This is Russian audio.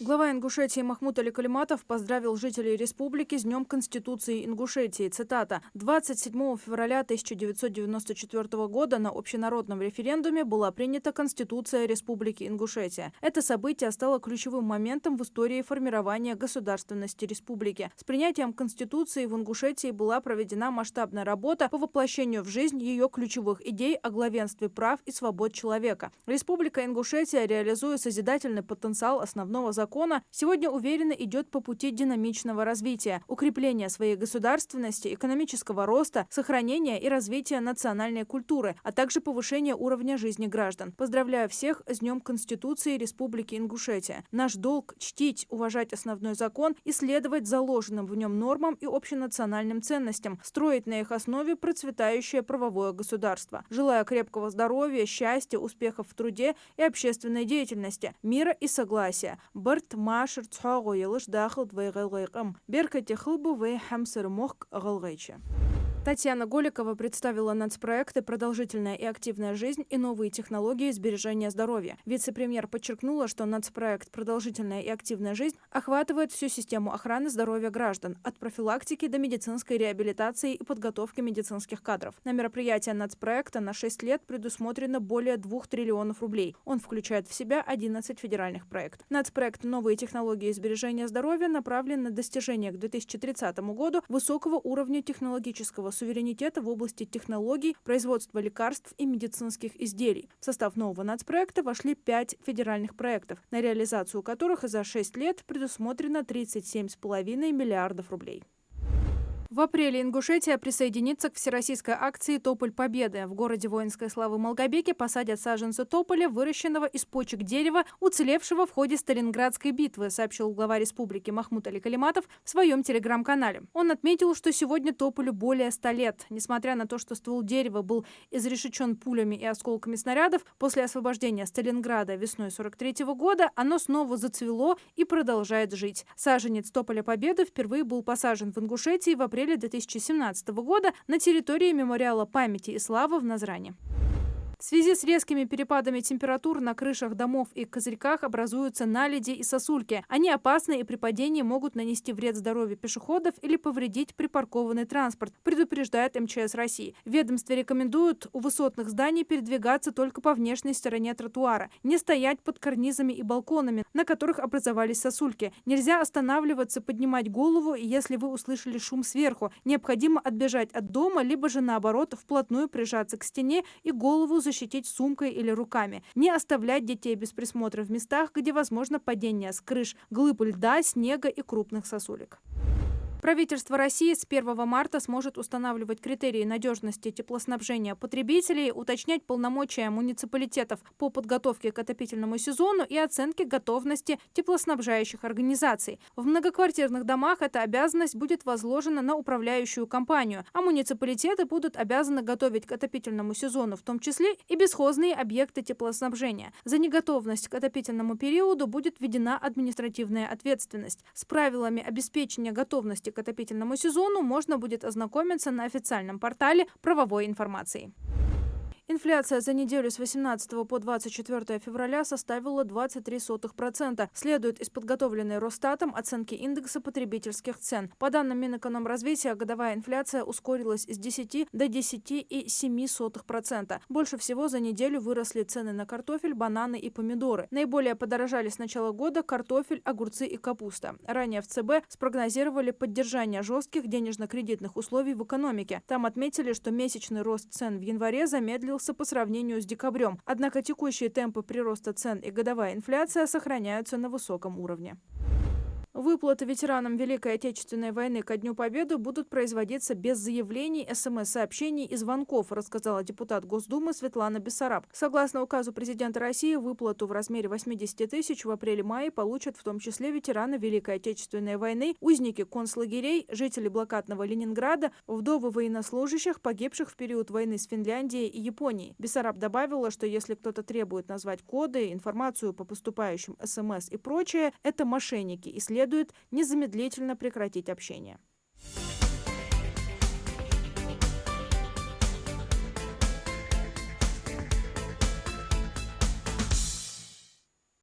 Глава Ингушетии Махмуд Али Калиматов поздравил жителей республики с Днем Конституции Ингушетии. Цитата. «27 февраля 1994 года на общенародном референдуме была принята Конституция Республики Ингушетия. Это событие стало ключевым моментом в истории формирования государственности республики. С принятием Конституции в Ингушетии была проведена масштабная работа по воплощению в жизнь ее ключевых идей о главенстве прав и свобод человека. Республика Ингушетия, реализуя созидательный потенциал основного закона, сегодня уверенно идет по пути динамичного развития, укрепления своей государственности, экономического роста, сохранения и развития национальной культуры, а также повышения уровня жизни граждан. Поздравляю всех с Днем Конституции Республики Ингушетия. Наш долг – чтить, уважать основной закон и следовать заложенным в нем нормам и общенациональным ценностям, строить на их основе процветающее правовое государство. Желаю крепкого здоровья, счастья, успехов в труде и общественной деятельности, мира и согласия. Машер цхаго елыш дахыл двайгайгайкам. Беркати хылбу вей хамсыр мохк галгайча. Татьяна Голикова представила нацпроекты «Продолжительная и активная жизнь» и новые технологии сбережения здоровья. Вице-премьер подчеркнула, что нацпроект «Продолжительная и активная жизнь» охватывает всю систему охраны здоровья граждан, от профилактики до медицинской реабилитации и подготовки медицинских кадров. На мероприятие нацпроекта на 6 лет предусмотрено более 2 триллионов рублей. Он включает в себя 11 федеральных проектов. Нацпроект «Новые технологии сбережения здоровья» направлен на достижение к 2030 году высокого уровня технологического суверенитета в области технологий, производства лекарств и медицинских изделий. В состав нового нацпроекта вошли 5 федеральных проектов, на реализацию которых за 6 лет предусмотрено 37,5 миллиардов рублей. В апреле Ингушетия присоединится к всероссийской акции «Тополь Победы». В городе воинской славы Малгобеке посадят саженцы тополя, выращенного из почек дерева, уцелевшего в ходе Сталинградской битвы, сообщил глава республики Махмуд Али Калиматов в своем телеграм-канале. Он отметил, что сегодня тополю более 100 лет. Несмотря на то, что ствол дерева был изрешечен пулями и осколками снарядов, после освобождения Сталинграда весной 1943 года оно снова зацвело и продолжает жить. Саженец тополя Победы впервые был посажен в Ингушетии в апреле 2017 года на территории мемориала памяти и славы в Назране. В связи с резкими перепадами температур на крышах домов и козырьках образуются наледи и сосульки. Они опасны и при падении могут нанести вред здоровью пешеходов или повредить припаркованный транспорт, предупреждает МЧС России. В ведомстве рекомендуют у высотных зданий передвигаться только по внешней стороне тротуара, не стоять под карнизами и балконами, на которых образовались сосульки. Нельзя останавливаться, поднимать голову, если вы услышали шум сверху. Необходимо отбежать от дома, либо же наоборот вплотную прижаться к стене и голову защитить сумкой или руками. Не оставлять детей без присмотра в местах, где возможно падение с крыш, глыб льда, снега и крупных сосулек. Правительство России с 1 марта сможет устанавливать критерии надежности теплоснабжения потребителей, уточнять полномочия муниципалитетов по подготовке к отопительному сезону и оценке готовности теплоснабжающих организаций. В многоквартирных домах эта обязанность будет возложена на управляющую компанию, а муниципалитеты будут обязаны готовить к отопительному сезону в том числе и бесхозные объекты теплоснабжения. За неготовность к отопительному периоду будет введена административная ответственность. С правилами обеспечения готовности к отопительному сезону можно будет ознакомиться на официальном портале правовой информации. Инфляция за неделю с 18 по 24 февраля составила 23%. Следует из подготовленной Росстатом оценки индекса потребительских цен. По данным Минэкономразвития, годовая инфляция ускорилась с 10 до 10,7%. Больше всего за неделю выросли цены на картофель, бананы и помидоры. Наиболее подорожали с начала года картофель, огурцы и капуста. Ранее в ЦБ спрогнозировали поддержание жестких денежно-кредитных условий в экономике. Там отметили, что месячный рост цен в январе замедлился по сравнению с декабрем. Однако текущие темпы прироста цен и годовая инфляция сохраняются на высоком уровне. Выплаты ветеранам Великой Отечественной войны ко Дню Победы будут производиться без заявлений, СМС-сообщений и звонков, рассказала депутат Госдумы Светлана Бессараб. Согласно указу президента России, выплату в размере 80 тысяч в апреле-мае получат в том числе ветераны Великой Отечественной войны, узники концлагерей, жители блокадного Ленинграда, вдовы военнослужащих, погибших в период войны с Финляндией и Японией. Бессараб добавила, что если кто-то требует назвать коды, информацию по поступающим СМС и прочее, это мошенники и следует незамедлительно прекратить общение.